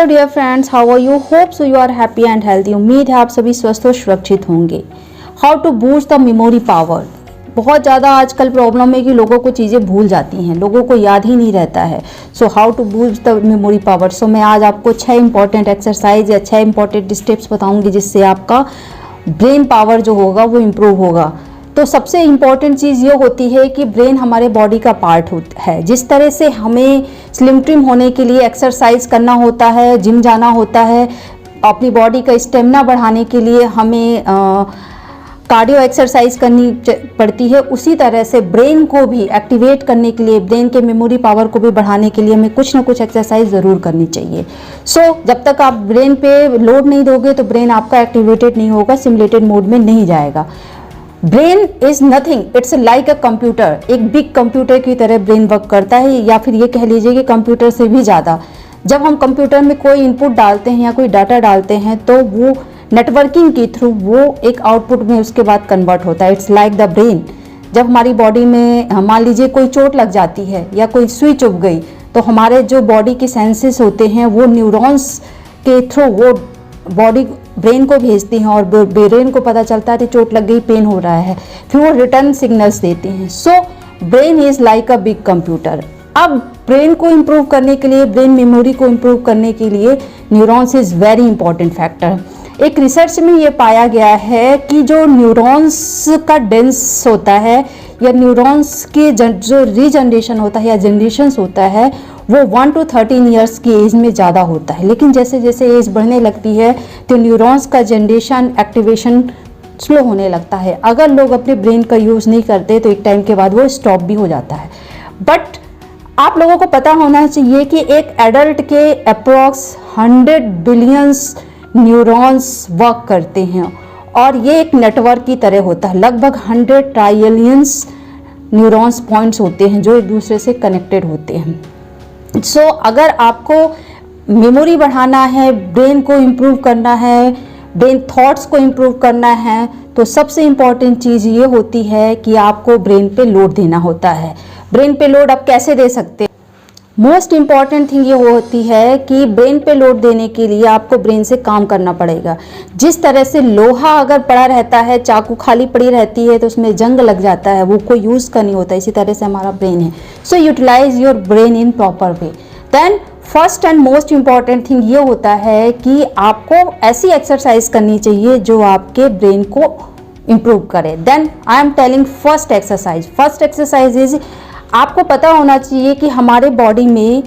Hello dear friends, how are you? Hope so you are happy and healthy. उम्मीद है आप सभी स्वस्थ और सुरक्षित होंगे। How to boost the memory power. बहुत ज़्यादा आजकल प्रॉब्लम है कि लोगों को चीज़ें भूल जाती हैं, लोगों को याद ही नहीं रहता है। So how to boost the memory power. So मैं आज आपको 6 इंपॉर्टेंट एक्सरसाइज या 6 इंपॉर्टेंट स्टेप्स बताऊंगी जिससे आपका ब्रेन पावर जो होगा वो इम्प्रूव होगा। तो सबसे इम्पॉर्टेंट चीज़ ये होती है कि ब्रेन हमारे बॉडी का पार्ट है। जिस तरह से हमें स्लिम ट्रिम होने के लिए एक्सरसाइज करना होता है, जिम जाना होता है, अपनी बॉडी का स्टेमिना बढ़ाने के लिए हमें कार्डियो एक्सरसाइज करनी पड़ती है, उसी तरह से ब्रेन को भी एक्टिवेट करने के लिए, ब्रेन के मेमोरी पावर को भी बढ़ाने के लिए हमें कुछ ना कुछ एक्सरसाइज ज़रूर करनी चाहिए। जब तक आप ब्रेन पे लोड नहीं दोगे तो ब्रेन आपका एक्टिवेटेड नहीं होगा, सिमुलेटेड मोड में नहीं जाएगा। Brain is nothing, it's like a computer. एक बिग कंप्यूटर की तरह ब्रेन वर्क करता है, या फिर ये कह लीजिए कि कंप्यूटर से भी ज़्यादा। जब हम कंप्यूटर में कोई इनपुट डालते हैं या कोई डाटा डालते हैं तो वो नेटवर्किंग के थ्रू वो एक आउटपुट में उसके बाद कन्वर्ट होता है। It's like the brain. जब हमारी बॉडी में मान लीजिए कोई चोट लग जाती है या कोई सुई चुभ गई तो हमारे जो बॉडी के सेंसेस होते हैं वो न्यूरॉन्स के थ्रू वो बॉडी ब्रेन को भेजती हैं और ब्रेन को पता चलता है कि चोट लग गई, पेन हो रहा है, फिर वो रिटर्न सिग्नल्स देती हैं। So brain is like a big computer. अब ब्रेन को इम्प्रूव करने के लिए, ब्रेन मेमोरी को इम्प्रूव करने के लिए neurons is very important factor. एक रिसर्च में ये पाया गया है कि जो न्यूरॉन्स का डेंस होता है या न्यूरॉन्स के जो रीजनरेशन होता है या जनरेशन्स होता है वो 1 to 13 ईयर्स की एज में ज़्यादा होता है। लेकिन जैसे जैसे एज बढ़ने लगती है तो न्यूरॉन्स का जनरेशन एक्टिवेशन स्लो होने लगता है। अगर लोग अपने ब्रेन का यूज़ नहीं करते तो एक टाइम के बाद वो स्टॉप भी हो जाता है। बट आप लोगों को पता होना चाहिए कि एक एडल्ट के अप्रॉक्स 100 बिलियंस न्यूरॉन्स वर्क करते हैं और ये एक नेटवर्क की तरह होता है। लगभग 100 ट्राइलियंस न्यूरॉन्स पॉइंट्स होते हैं जो एक दूसरे से कनेक्टेड होते हैं। अगर आपको मेमोरी बढ़ाना है, ब्रेन को इम्प्रूव करना है, ब्रेन थॉट्स को इम्प्रूव करना है, तो सबसे इम्पॉर्टेंट चीज़ ये होती है कि आपको ब्रेन पे लोड देना होता है। ब्रेन पे लोड आप कैसे दे सकते हैं? मोस्ट इम्पॉर्टेंट थिंग ये होती है कि ब्रेन पे लोड देने के लिए आपको ब्रेन से काम करना पड़ेगा। जिस तरह से लोहा अगर पड़ा रहता है, चाकू खाली पड़ी रहती है तो उसमें जंग लग जाता है, वो कोई यूज़ का नहीं होता, इसी तरह से हमारा ब्रेन है। So utilise your brain in proper way. Then first and most important thing ये होता है कि आपको ऐसी एक्सरसाइज करनी चाहिए जो आपके ब्रेन को इम्प्रूव करे। Then I am telling first exercise. First exercise is, आपको पता होना चाहिए कि हमारे बॉडी में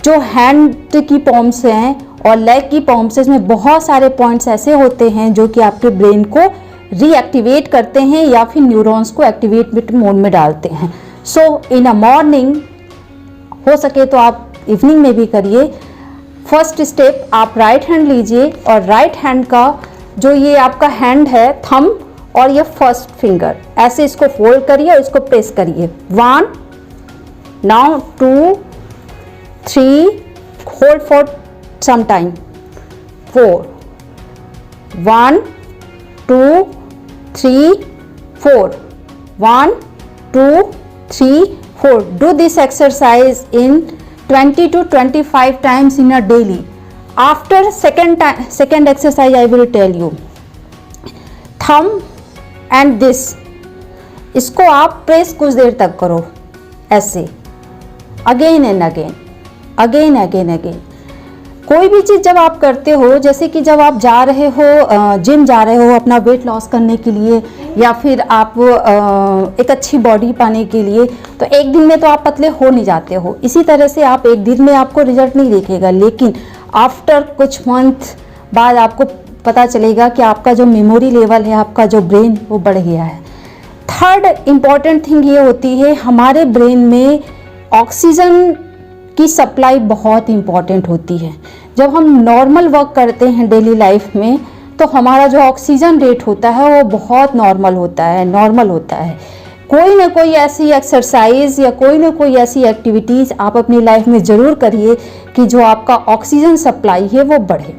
जो हैंड की पॉम्स हैं और लेग की पॉम्स, इसमें बहुत सारे पॉइंट्स ऐसे होते हैं जो कि आपके ब्रेन को रीएक्टिवेट करते हैं या फिर न्यूरॉन्स को एक्टिवेट मोड में डालते हैं। सो इन अ मॉर्निंग, हो सके तो आप इवनिंग में भी करिए। फर्स्ट स्टेप, आप राइट हैंड लीजिए और राइट हैंड का जो ये आपका हैंड है, थंब और ये फर्स्ट फिंगर, ऐसे इसको फोल्ड करिए और इसको प्रेस करिए। 1, now 2, 3, hold for some time, 4, 1, 2, 3, 4, 1, 2, 3, 4. Do this exercise in 20 to 25 times in a daily. After second exercise I will tell you. Thumb and this, इसको आप प्रेस कुछ देर तक करो ऐसे, again and again, again again again. कोई भी चीज़ जब आप करते हो, जैसे कि जब आप जा रहे हो, जिम जा रहे हो अपना वेट लॉस करने के लिए या फिर आप एक अच्छी बॉडी पाने के लिए, तो एक दिन में तो आप पतले हो नहीं जाते हो। इसी तरह से आप एक दिन में आपको रिजल्ट नहीं दिखेगा, लेकिन आफ्टर कुछ मंथ बाद आपको पता चलेगा कि आपका जो मेमोरी लेवल है, आपका जो ब्रेन, वो बढ़ गया है। थर्ड इम्पॉर्टेंट थिंग ये होती है, हमारे ब्रेन में ऑक्सीजन की सप्लाई बहुत इम्पॉर्टेंट होती है। जब हम नॉर्मल वर्क करते हैं डेली लाइफ में तो हमारा जो ऑक्सीजन रेट होता है वो बहुत नॉर्मल होता है, नॉर्मल होता है। कोई ना कोई ऐसी एक्सरसाइज या कोई ना कोई ऐसी एक्टिविटीज़ आप अपनी लाइफ में ज़रूर करिए कि जो आपका ऑक्सीजन सप्लाई है वो बढ़े।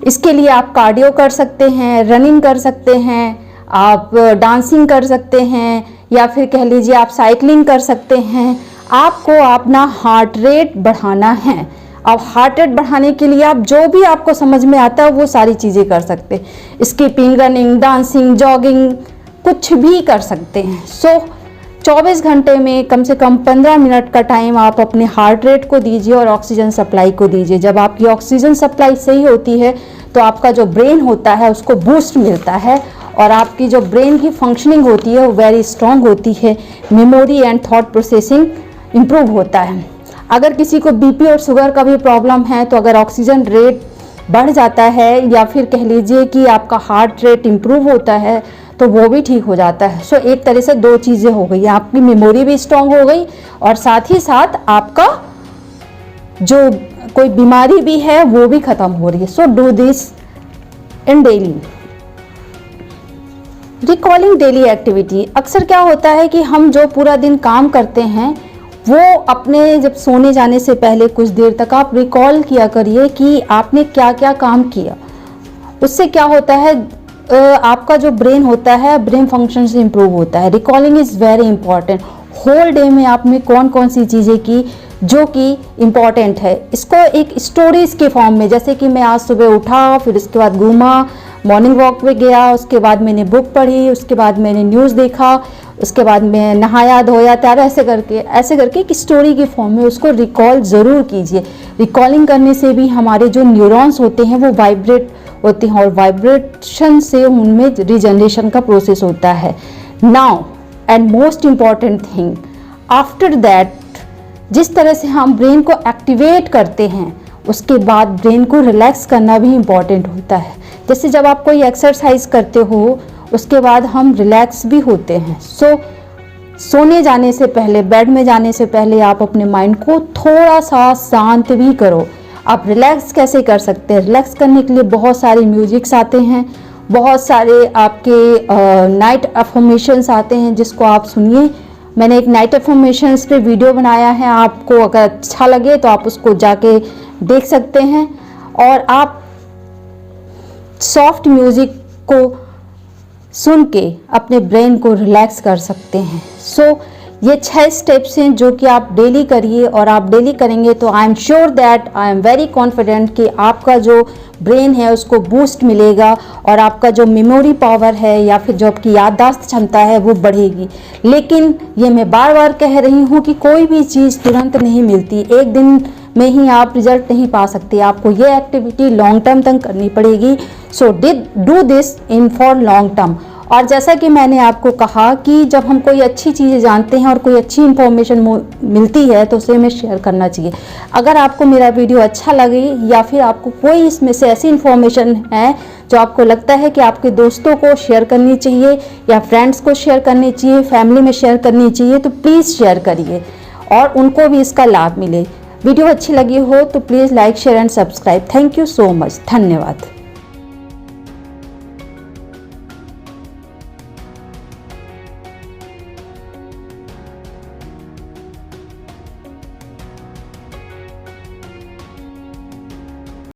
इसके लिए आप कार्डियो कर सकते हैं, रनिंग कर सकते हैं, आप डांसिंग कर सकते हैं, या फिर कह लीजिए आप साइकिलिंग कर सकते हैं। आपको अपना हार्ट रेट बढ़ाना है, अब हार्ट रेट बढ़ाने के लिए आप जो भी आपको समझ में आता है वो सारी चीज़ें कर सकते हैं। स्किपिंग, रनिंग, डांसिंग, जॉगिंग, कुछ भी कर सकते हैं। सो 24 घंटे में कम से कम 15 मिनट का टाइम आप अपने हार्ट रेट को दीजिए और ऑक्सीजन सप्लाई को दीजिए। जब आपकी ऑक्सीजन सप्लाई सही होती है तो आपका जो ब्रेन होता है उसको बूस्ट मिलता है और आपकी जो ब्रेन की फंक्शनिंग होती है वो वेरी स्ट्रांग होती है। Memory and thought processing improve होता है। अगर किसी को बीपी और शुगर का भी प्रॉब्लम है तो अगर ऑक्सीजन रेट बढ़ जाता है या फिर कह लीजिए कि आपका हार्ट रेट इम्प्रूव होता है तो वो भी ठीक हो जाता है। सो एक तरह से दो चीज़ें हो गई, आपकी मेमोरी भी स्ट्रांग हो गई और साथ ही साथ आपका जो कोई बीमारी भी है वो भी खत्म हो रही है। So do this in daily. Recalling daily activity. अक्सर क्या होता है कि हम जो पूरा दिन काम करते हैं वो अपने जब सोने जाने से पहले कुछ देर तक आप रिकॉल किया करिए कि आपने क्या क्या काम किया। उससे क्या होता है, आपका जो ब्रेन होता है ब्रेन फंक्शन से इम्प्रूव होता है। Recalling is very important. Whole day में आपने कौन कौन सी चीज़ें की जो कि इम्पॉर्टेंट है, इसको एक स्टोरीज के फॉर्म में, जैसे कि मैं आज सुबह उठा, फिर उसके बाद घूमा, मॉर्निंग वॉक पे गया, उसके बाद मैंने बुक पढ़ी, उसके बाद मैंने न्यूज़ देखा, उसके बाद मैं नहाया धोया तैयार, ऐसे करके एक स्टोरी के फॉर्म में उसको रिकॉल ज़रूर कीजिए। रिकॉलिंग करने से भी हमारे जो न्यूरॉन्स होते हैं वो वाइब्रेट होते हैं और वाइब्रेशन से उनमें रिजनरेशन का प्रोसेस होता है। Now and most important thing, after that जिस तरह से हम ब्रेन को एक्टिवेट करते हैं उसके बाद ब्रेन को रिलैक्स करना भी इम्पॉर्टेंट होता है। जैसे जब आप कोई एक्सरसाइज करते हो उसके बाद हम रिलैक्स भी होते हैं। सोने जाने से पहले, बेड में जाने से पहले आप अपने माइंड को थोड़ा सा शांत भी करो। आप रिलैक्स कैसे कर सकते हैं? रिलैक्स करने के लिए बहुत सारे म्यूजिक्स आते हैं, बहुत सारे आपके नाइट अफर्मेशंस आते हैं जिसको आप सुनिए। मैंने एक नाइट अफर्मेशंस पे वीडियो बनाया है, आपको अगर अच्छा लगे तो आप उसको जाके देख सकते हैं। और आप सॉफ्ट म्यूज़िक को सुन के अपने ब्रेन को रिलैक्स कर सकते हैं। ये 6 स्टेप्स हैं जो कि आप डेली करिए और आप डेली करेंगे तो I am sure that, I am very confident कि आपका जो ब्रेन है उसको बूस्ट मिलेगा और आपका जो मेमोरी पावर है या फिर जो आपकी याददाश्त क्षमता है वो बढ़ेगी। लेकिन ये मैं बार बार कह रही हूँ कि कोई भी चीज़ तुरंत नहीं मिलती, एक दिन में ही आप रिजल्ट नहीं पा सकते। आपको ये एक्टिविटी लॉन्ग टर्म तक करनी पड़ेगी। So do this in for long term. और जैसा कि मैंने आपको कहा कि जब हम कोई अच्छी चीज़ें जानते हैं और कोई अच्छी इन्फॉर्मेशन मिलती है तो उसे हमें शेयर करना चाहिए। अगर आपको मेरा वीडियो अच्छा लगे या फिर आपको कोई इसमें से ऐसी इन्फॉर्मेशन है जो आपको लगता है कि आपके दोस्तों को शेयर करनी चाहिए या फ्रेंड्स को शेयर करनी चाहिए, फैमिली में शेयर करनी चाहिए, तो प्लीज़ शेयर करिए और उनको भी इसका लाभ मिले। वीडियो अच्छी लगी हो तो please like, share and subscribe. Thank you so much. धन्यवाद।